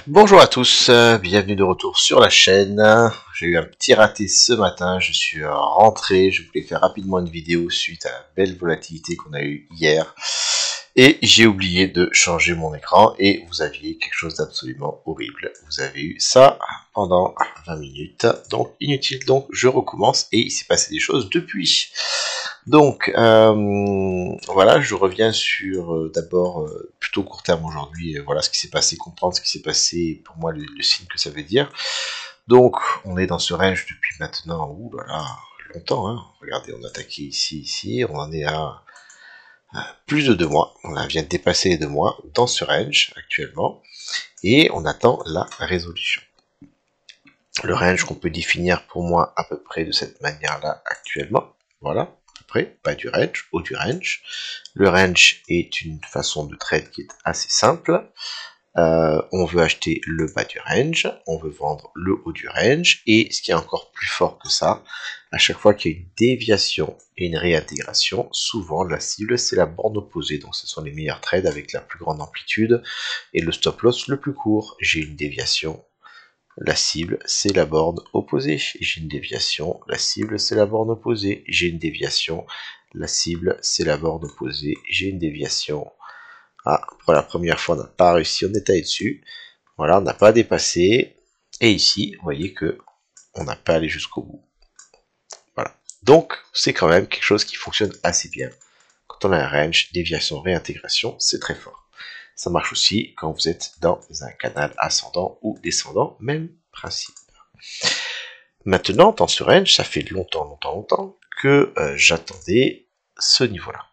Bonjour à tous, bienvenue de retour sur la chaîne. J'ai eu un petit raté ce matin, je suis rentré, je voulais faire rapidement une vidéo suite à la belle volatilité qu'on a eue hier. Et j'ai oublié de changer mon écran et vous aviez quelque chose d'absolument horrible. Vous avez eu ça pendant 20 minutes, donc inutile, donc je recommence et il s'est passé des choses depuis. Donc voilà, je reviens sur d'abord plutôt court terme aujourd'hui, voilà ce qui s'est passé, comprendre ce qui s'est passé, et pour moi le signe que ça veut dire. Donc on est dans ce range depuis maintenant, ouh là là, longtemps, hein. Regardez, on a attaqué ici, on en est à plus de 2 mois, on vient de dépasser les 2 mois dans ce range actuellement, et on attend la résolution. Le range qu'on peut définir pour moi à peu près de cette manière-là actuellement, voilà, à peu près, bas du range, haut du range. Le range est une façon de trade qui est assez simple. On veut acheter le bas du range, on veut vendre le haut du range, et ce qui est encore plus fort que ça, à chaque fois qu'il y a une déviation et une réintégration, souvent la cible c'est la borne opposée, donc ce sont les meilleurs trades avec la plus grande amplitude et le stop loss le plus court. J'ai une déviation, la cible c'est la borne opposée, j'ai une déviation, la cible c'est la borne opposée, j'ai une déviation, la cible c'est la borne opposée, j'ai une déviation. Ah, pour la première fois, on n'a pas réussi, on est allé dessus. Voilà, on n'a pas dépassé. Et ici, vous voyez que on n'a pas allé jusqu'au bout. Voilà. Donc, c'est quand même quelque chose qui fonctionne assez bien. Quand on a un range, déviation, réintégration, c'est très fort. Ça marche aussi quand vous êtes dans un canal ascendant ou descendant, même principe. Maintenant, dans ce range, ça fait longtemps que j'attendais ce niveau-là.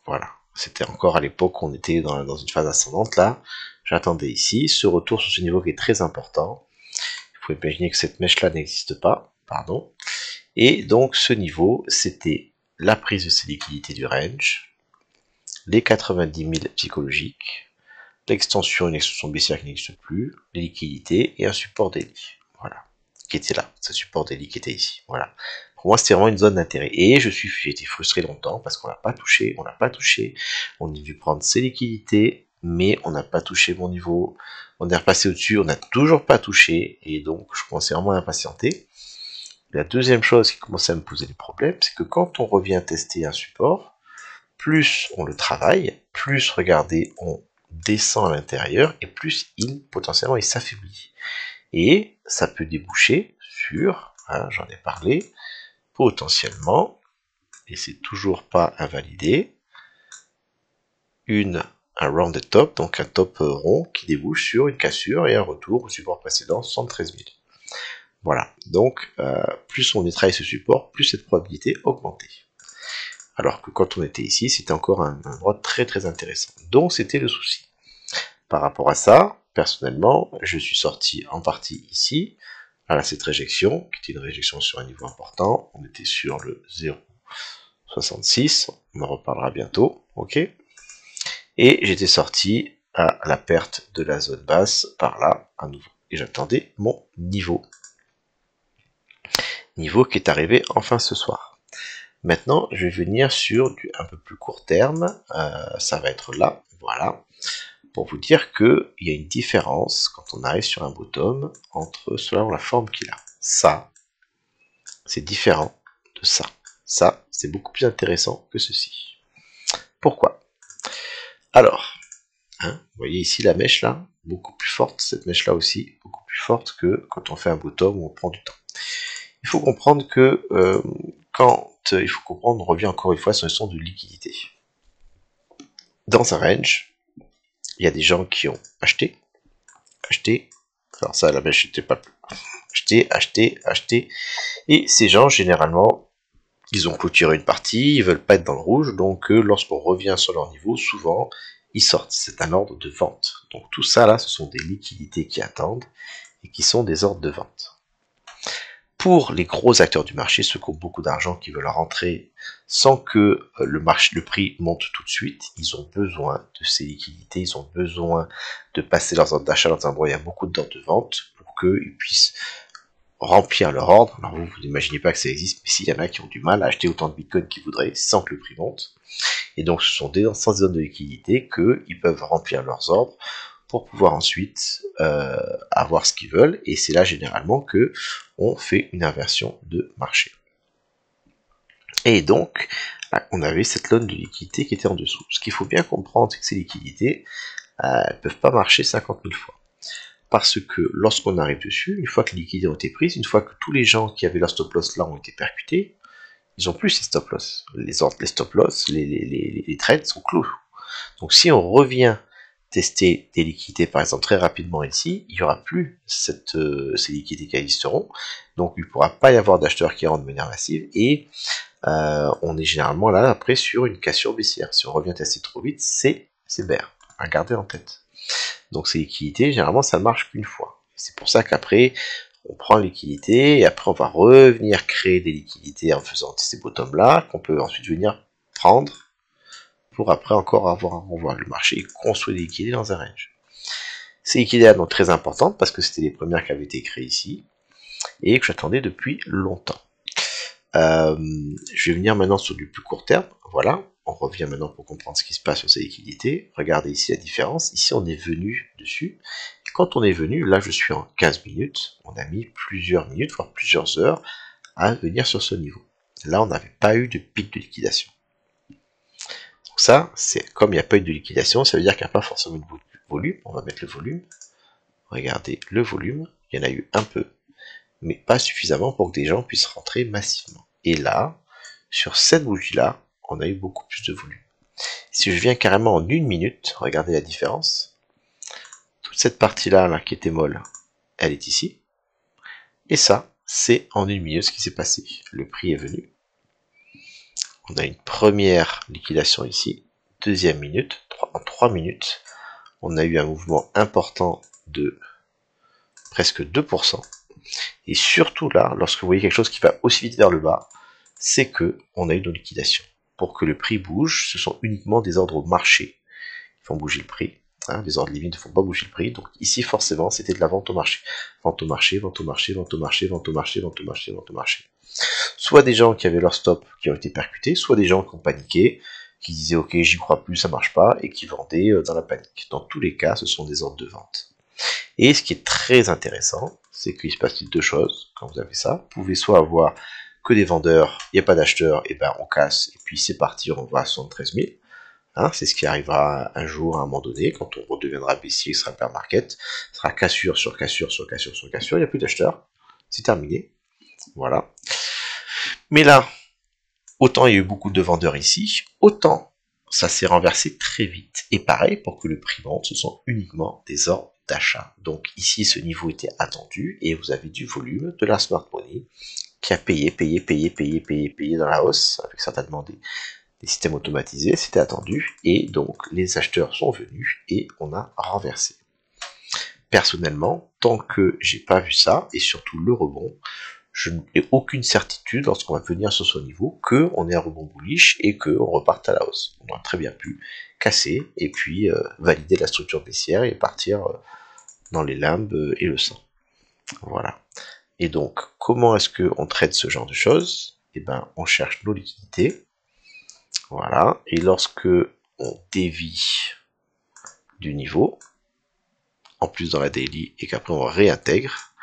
Voilà. C'était encore à l'époque où on était dans une phase ascendante, là. J'attendais ici ce retour sur ce niveau qui est très important. Il faut imaginer que cette mèche-là n'existe pas, pardon. Et donc ce niveau, c'était la prise de ces liquidités du range, les 90 000 psychologiques, l'extension, une extension baissière qui n'existe plus, les liquidités et un support daily. Voilà. Qui était là, ce support daily qui était ici. Voilà. Pour moi, c'était vraiment une zone d'intérêt. Et j'ai été frustré longtemps parce qu'on n'a pas touché, on a dû prendre ses liquidités, mais on n'a pas touché mon niveau. On est repassé au-dessus, on n'a toujours pas touché, et donc je commençais vraiment à impatienter. La deuxième chose qui commençait à me poser des problèmes, c'est que quand on revient tester un support, plus on le travaille, plus, regardez, on descend à l'intérieur, et plus potentiellement il s'affaiblit. Et ça peut déboucher sur, hein, j'en ai parlé, potentiellement, et c'est toujours pas invalidé, un rounded top, donc un top rond qui débouche sur une cassure et un retour au support précédent, 73 000. Voilà, donc plus on travaille ce support, plus cette probabilité augmentait. Alors que quand on était ici, c'était encore un endroit très intéressant. Donc c'était le souci. Par rapport à ça, personnellement, je suis sorti en partie ici, à cette réjection, qui était une réjection sur un niveau important. On était sur le 0,66, on en reparlera bientôt, ok. Et j'étais sorti à la perte de la zone basse, par là, à nouveau. Et j'attendais mon niveau. Niveau qui est arrivé enfin ce soir. Maintenant, je vais venir sur du un peu plus court terme, ça va être là, voilà, pour vous dire qu'il y a une différence quand on arrive sur un bottom entre selon la forme qu'il a. Ça, c'est différent de ça. Ça, c'est beaucoup plus intéressant que ceci. Pourquoi? Alors, hein, vous voyez ici la mèche là, beaucoup plus forte, cette mèche là aussi, beaucoup plus forte que quand on fait un bottom où on prend du temps. Il faut comprendre que on revient encore une fois sur une notion de liquidité. Dans un range, il y a des gens qui ont acheté, alors ça la mèche n'était pas plus, acheté, et ces gens généralement, ils ont clôturé une partie, ils veulent pas être dans le rouge, donc lorsqu'on revient sur leur niveau, souvent ils sortent, c'est un ordre de vente. Donc tout ça là, ce sont des liquidités qui attendent, et qui sont des ordres de vente. Pour les gros acteurs du marché, ceux qui ont beaucoup d'argent, qui veulent rentrer sans que le prix monte tout de suite, ils ont besoin de ces liquidités, ils ont besoin de passer leurs ordres d'achat dans un endroit où il y a beaucoup d'ordres de vente pour qu'ils puissent remplir leur ordre. Alors vous n'imaginez pas que ça existe, mais s'il y en a qui ont du mal à acheter autant de bitcoin qu'ils voudraient sans que le prix monte, et donc ce sont sans des zones de liquidité qu'ils peuvent remplir leurs ordres pour pouvoir ensuite avoir ce qu'ils veulent, et c'est là généralement que on fait une inversion de marché. Et donc, on avait cette zone de liquidité qui était en dessous. Ce qu'il faut bien comprendre, c'est que ces liquidités, elles ne peuvent pas marcher 50 000 fois. Parce que lorsqu'on arrive dessus, une fois que les liquidités ont été prises, une fois que tous les gens qui avaient leur stop loss là ont été percutés, ils n'ont plus ces stop loss. Les stop loss, les trades sont clos. Donc si on revient tester des liquidités par exemple très rapidement ici, il n'y aura plus ces liquidités qui existeront. Donc il ne pourra pas y avoir d'acheteurs qui rentrent de manière massive et on est généralement là après sur une cassure baissière. Si on revient tester trop vite, c'est bear. À garder en tête. Donc ces liquidités, généralement, ça ne marche qu'une fois. C'est pour ça qu'après, on prend les liquidités et après on va revenir créer des liquidités en faisant ces bottoms là qu'on peut ensuite venir prendre pour après encore avoir un renvoi. Le marché construit des liquidités dans un range. Ces liquidités sont très importantes parce que c'était les premières qui avaient été créées ici et que j'attendais depuis longtemps. Je vais venir maintenant sur du plus court terme. Voilà, on revient maintenant pour comprendre ce qui se passe sur ces liquidités. Regardez ici la différence. Ici, on est venu dessus. Et quand on est venu, là, je suis en 15 minutes. On a mis plusieurs minutes, voire plusieurs heures à venir sur ce niveau. Là, on n'avait pas eu de pic de liquidation. Donc ça, c'est comme il n'y a pas eu de liquidation, ça veut dire qu'il n'y a pas forcément de volume. On va mettre le volume. Regardez le volume. Il y en a eu un peu, mais pas suffisamment pour que des gens puissent rentrer massivement. Et là, sur cette bougie-là, on a eu beaucoup plus de volume. Si je viens carrément en une minute, regardez la différence. Toute cette partie-là là, qui était molle, elle est ici. Et ça, c'est en une minute ce qui s'est passé. Le prix est venu. On a une première liquidation ici. Deuxième minute, en 3 minutes, on a eu un mouvement important de presque 2%. Et surtout là, lorsque vous voyez quelque chose qui va aussi vite vers le bas, c'est que on a eu nos liquidations. Pour que le prix bouge, ce sont uniquement des ordres au marché qui font bouger le prix. Hein, les ordres limites ne font pas bouger le prix. Donc ici, forcément, c'était de la vente au marché. Vente au marché, vente au marché, vente au marché, vente au marché, vente au marché, vente au marché. Soit des gens qui avaient leur stop qui ont été percutés, soit des gens qui ont paniqué, qui disaient ok, j'y crois plus, ça marche pas, et qui vendaient dans la panique. Dans tous les cas, ce sont des ordres de vente. Et ce qui est très intéressant, c'est qu'il se passe deux choses quand vous avez ça. Vous pouvez soit avoir que des vendeurs, il n'y a pas d'acheteurs, et ben on casse, et puis c'est parti, on va à 73 000. Hein, c'est ce qui arrivera un jour à un moment donné, quand on redeviendra baissier, ce sera bear market, ce sera cassure sur cassure sur cassure sur cassure, il n'y a plus d'acheteurs, c'est terminé. Voilà. Mais là, autant il y a eu beaucoup de vendeurs ici, autant ça s'est renversé très vite. Et pareil, pour que le prix monte, ce sont uniquement des ordres d'achat. Donc ici, ce niveau était attendu, et vous avez du volume, de la smart money, qui a payé dans la hausse, avec certainement des systèmes automatisés, c'était attendu, et donc les acheteurs sont venus, et on a renversé. Personnellement, tant que j'ai pas vu ça, et surtout le rebond, je n'ai aucune certitude lorsqu'on va venir sur ce niveau qu'on ait un rebond bullish et qu'on reparte à la hausse. On aurait très bien pu casser et puis valider la structure baissière et partir dans les limbes et le sang. Voilà. Et donc, comment est-ce qu'on traite ce genre de choses? Eh ben, on cherche nos liquidités. Voilà. Et lorsque on dévie du niveau, en plus dans la daily, et qu'après on réintègre,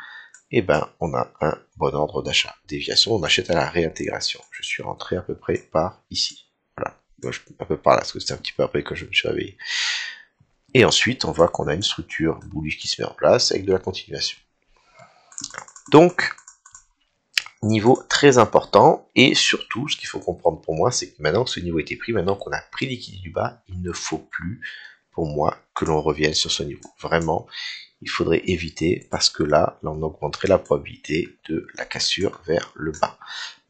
et ben on a un bon ordre d'achat. Déviation, on achète à la réintégration. Je suis rentré à peu près par ici. Voilà, un peu par là, parce que c'était un petit peu après que je me suis réveillé. Et ensuite, on voit qu'on a une structure bullish qui se met en place avec de la continuation. Donc, niveau très important, et surtout, ce qu'il faut comprendre pour moi, c'est que maintenant que ce niveau a été pris, maintenant qu'on a pris liquidité du bas, il ne faut plus, pour moi, que l'on revienne sur ce niveau. Vraiment, il faudrait éviter, parce que là, on augmenterait la probabilité de la cassure vers le bas.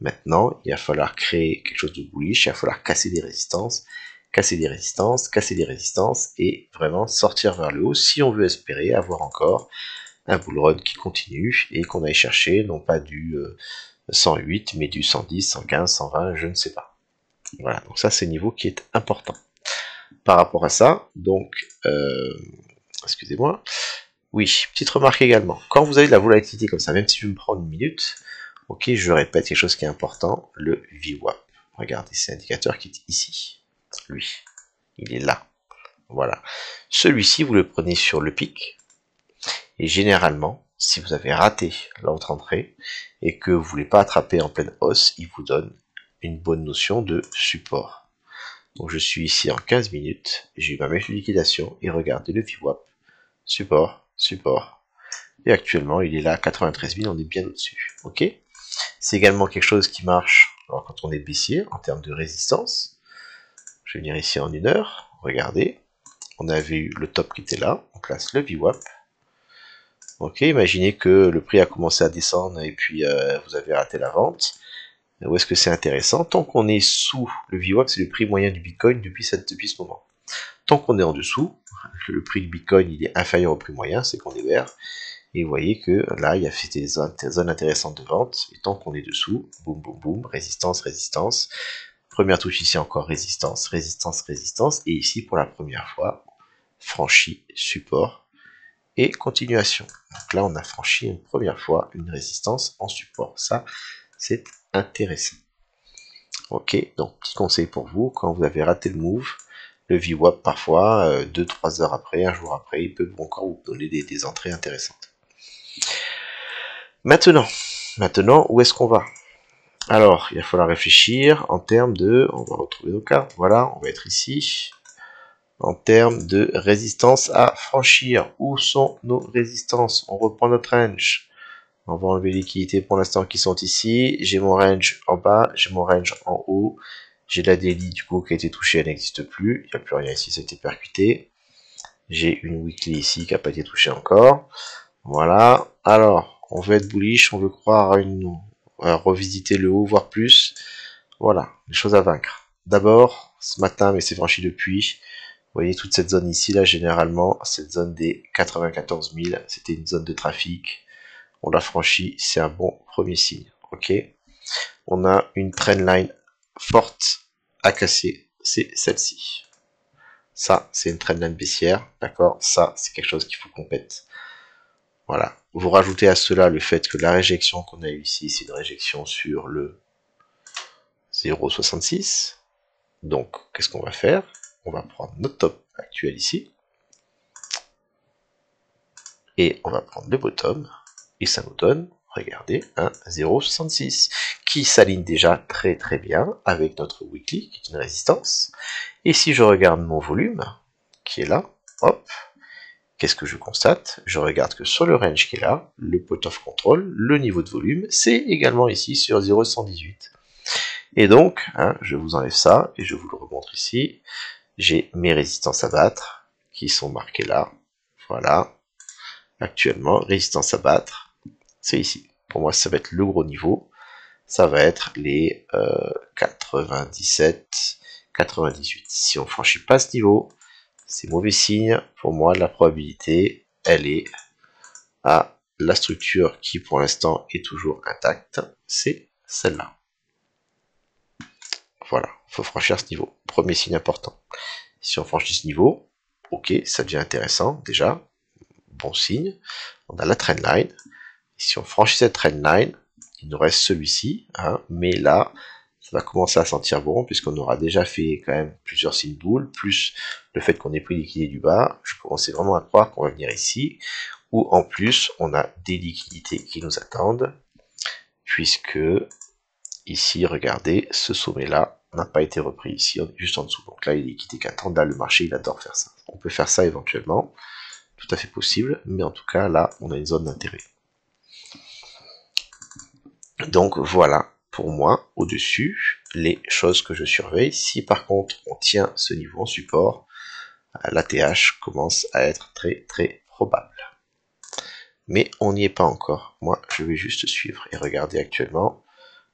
Maintenant, il va falloir créer quelque chose de bullish, il va falloir casser des résistances, casser des résistances, casser des résistances, et vraiment sortir vers le haut, si on veut espérer avoir encore un bull run qui continue, et qu'on aille chercher, non pas du 108, mais du 110, 115, 120, je ne sais pas. Voilà, donc ça c'est un niveau qui est important. Par rapport à ça, donc, excusez-moi, oui, petite remarque également, quand vous avez de la volatilité comme ça, même si je me prends une minute, ok, je répète quelque chose qui est important, le VWAP. Regardez, c'est l'indicateur qui est ici. Lui, il est là. Voilà. Celui-ci, vous le prenez sur le pic. Et généralement, si vous avez raté l'autre entrée et que vous voulez pas attraper en pleine hausse, il vous donne une bonne notion de support. Donc je suis ici en 15 minutes, j'ai eu ma mèche de liquidation et regardez le VWAP, support, support. Et actuellement, il est là à 93 000, on est bien au-dessus. Ok. C'est également quelque chose qui marche alors, quand on est baissier en termes de résistance. Je vais venir ici en 1 heure, regardez. On avait eu le top qui était là, on place le VWAP. Ok, imaginez que le prix a commencé à descendre et puis vous avez raté la vente. Où est-ce que c'est intéressant? Tant qu'on est sous le VWAP, c'est le prix moyen du Bitcoin depuis ce moment. Tant qu'on est en dessous, le prix du Bitcoin il est inférieur au prix moyen, c'est qu'on est vert. Et vous voyez que là, il y a fait des zones intéressantes de vente. Et tant qu'on est dessous, boum, boum, boum, résistance, résistance. Première touche ici encore, résistance, résistance, résistance. Et ici, pour la première fois, franchi, support et continuation. Donc là, on a franchi une première fois une résistance en support. Ça, c'est intéressant. Ok, donc petit conseil pour vous, quand vous avez raté le move, le VWAP parfois, 2-3 heures après, un jour après, il peut encore vous donner des entrées intéressantes. Maintenant, où est-ce qu'on va? Alors, il va falloir réfléchir en termes de... On va retrouver nos cartes. Voilà, on va être ici. En termes de résistance à franchir. Où sont nos résistances? On reprend notre range. On va enlever les liquidités pour l'instant qui sont ici. J'ai mon range en bas, j'ai mon range en haut. J'ai la daily du coup qui a été touchée, elle n'existe plus. Il n'y a plus rien ici, ça a été percuté. J'ai une weekly ici qui n'a pas été touchée encore. Voilà. Alors, on veut être bullish, on veut croire à revisiter le haut, voire plus. Voilà, les choses à vaincre. D'abord, ce matin, mais c'est franchi depuis. Vous voyez toute cette zone ici, là, généralement, cette zone des 94 000, c'était une zone de trafic. On l'a franchi, c'est un bon premier signe. Ok. On a une trendline forte à casser, c'est celle-ci. Ça, c'est une trendline baissière, d'accord. Ça, c'est quelque chose qu'il faut qu'on pète. Voilà. Vous rajoutez à cela le fait que la réjection qu'on a eu ici, c'est une réjection sur le 0,66. Donc, qu'est-ce qu'on va faire? On va prendre notre top actuel ici. Et on va prendre le bottom. Et ça nous donne, regardez, un 0,66 qui s'aligne déjà très très bien avec notre weekly, qui est une résistance. Et si je regarde mon volume, qui est là, hop, qu'est-ce que je constate? Je regarde que sur le range qui est là, le pot of control, le niveau de volume, c'est également ici sur 0,118. Et donc, hein, je vous enlève ça et je vous le remontre ici. J'ai mes résistances à battre qui sont marquées là. Voilà. Actuellement, résistance à battre, c'est ici. Pour moi, ça va être le gros niveau. Ça va être les 97, 98. Si on franchit pas ce niveau, c'est mauvais signe. Pour moi, la probabilité, elle est à la structure qui, pour l'instant, est toujours intacte. C'est celle-là. Voilà, il faut franchir ce niveau. Premier signe important. Si on franchit ce niveau, ok, ça devient intéressant déjà. Bon signe. On a la trendline. Si on franchit cette trendline, il nous reste celui-ci. Hein, mais là, ça va commencer à sentir bon, puisqu'on aura déjà fait quand même plusieurs signes boules, plus le fait qu'on ait pris liquidité du bas. Je commençais vraiment à croire qu'on va venir ici, où en plus, on a des liquidités qui nous attendent, puisque ici, regardez, ce sommet-là n'a pas été repris ici, juste en dessous. Donc là, il y a des liquidités qui attendent. Là, le marché, il adore faire ça. On peut faire ça éventuellement, tout à fait possible, mais en tout cas, là, on a une zone d'intérêt. Donc voilà, pour moi, au-dessus, les choses que je surveille. Si par contre, on tient ce niveau en support, l'ATH commence à être très très probable. Mais on n'y est pas encore. Moi, je vais juste suivre et regarder actuellement.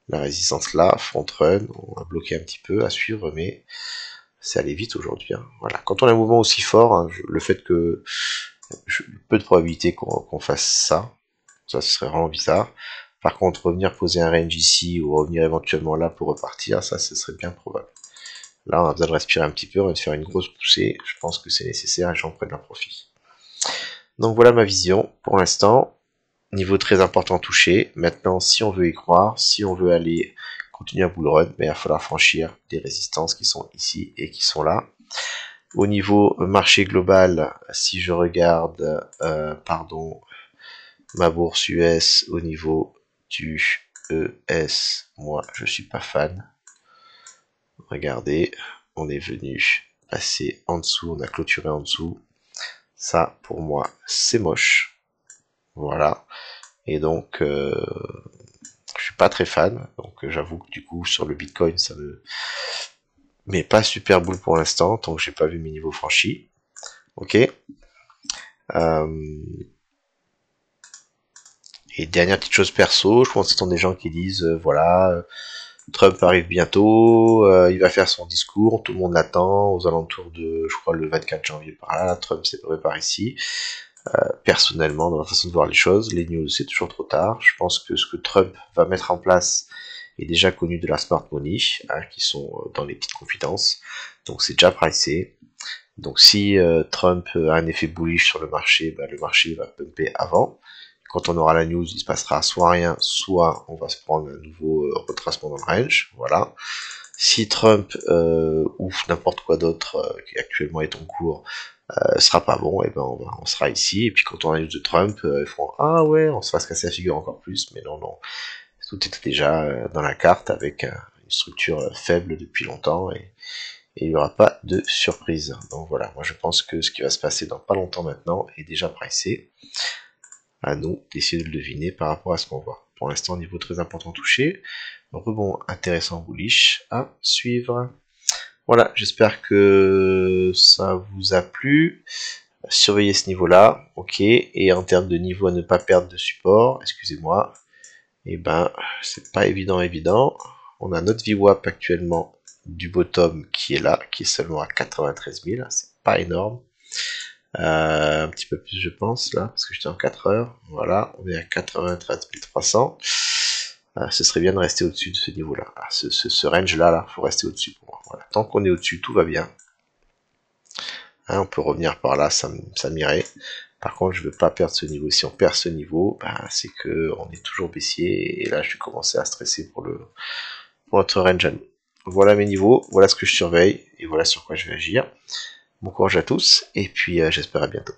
La résistance là, front run, on a bloqué un petit peu à suivre, mais c'est allé vite aujourd'hui. Hein. Voilà. Quand on a un mouvement aussi fort, hein, le fait que peu de probabilité qu'on fasse ça, ça serait vraiment bizarre. Par contre, revenir poser un range ici ou revenir éventuellement là pour repartir, ça, ce serait bien probable. Là, on a besoin de respirer un petit peu, on va faire une grosse poussée. Je pense que c'est nécessaire et j'en prenne un profit. Donc voilà ma vision pour l'instant. Niveau très important touché. Maintenant, si on veut y croire, si on veut aller continuer à bull run, mais il va falloir franchir des résistances qui sont ici et qui sont là. Au niveau marché global, si je regarde, ma bourse US au niveau du ES, moi je suis pas fan. Regardez, on est venu passer en dessous, on a clôturé en dessous. Ça, pour moi, c'est moche. Voilà. Et donc, je suis pas très fan. Donc, j'avoue que du coup, sur le Bitcoin, ça me met pas super boule pour l'instant, tant que j'ai pas vu mes niveaux franchis. Ok. Et dernière petite chose perso, je pense que ce sont des gens qui disent, voilà, Trump arrive bientôt, il va faire son discours, tout le monde l'attend, aux alentours de, je crois, le 24 janvier par là, Trump s'est préparé ici. Personnellement, dans ma façon de voir les choses, les news, c'est toujours trop tard. Je pense que ce que Trump va mettre en place est déjà connu de la smart money, hein, qui sont dans les petites confidences. Donc c'est déjà pricé. Donc si Trump a un effet bullish sur le marché va pumper avant. Quand on aura la news, il se passera soit rien, soit on va se prendre un nouveau retracement dans le range. Voilà. Si Trump ou n'importe quoi d'autre qui actuellement est en cours sera pas bon, et ben on sera ici. Et puis quand on a la news de Trump, ils feront ah ouais, on se va se casser la figure encore plus. Mais non, non, tout était déjà dans la carte avec une structure faible depuis longtemps et il n'y aura pas de surprise. Donc voilà, moi je pense que ce qui va se passer dans pas longtemps maintenant est déjà pricé. À nous d'essayer de le deviner par rapport à ce qu'on voit. Pour l'instant, niveau très important touché. Rebond intéressant bullish à suivre. Voilà, j'espère que ça vous a plu. Surveillez ce niveau-là, ok. Et en termes de niveau à ne pas perdre de support, excusez-moi, et ben c'est pas évident. On a notre VWAP actuellement du bottom qui est là, qui est seulement à 93 000, c'est pas énorme. Un petit peu plus je pense là, parce que j'étais en 4 heures. Voilà, on est à 93 300. Ce serait bien de rester au-dessus de ce niveau-là. Ce range-là, là, faut rester au-dessus pour moi. Voilà. Tant qu'on est au-dessus, tout va bien. Hein, on peut revenir par là, ça m'irait. Par contre, je veux pas perdre ce niveau. Si on perd ce niveau, ben, c'est que on est toujours baissier. Et là, je vais commencer à stresser pour notre range à nous. Voilà mes niveaux, voilà ce que je surveille, et voilà sur quoi je vais agir. Bon courage à tous, et puis j'espère à bientôt.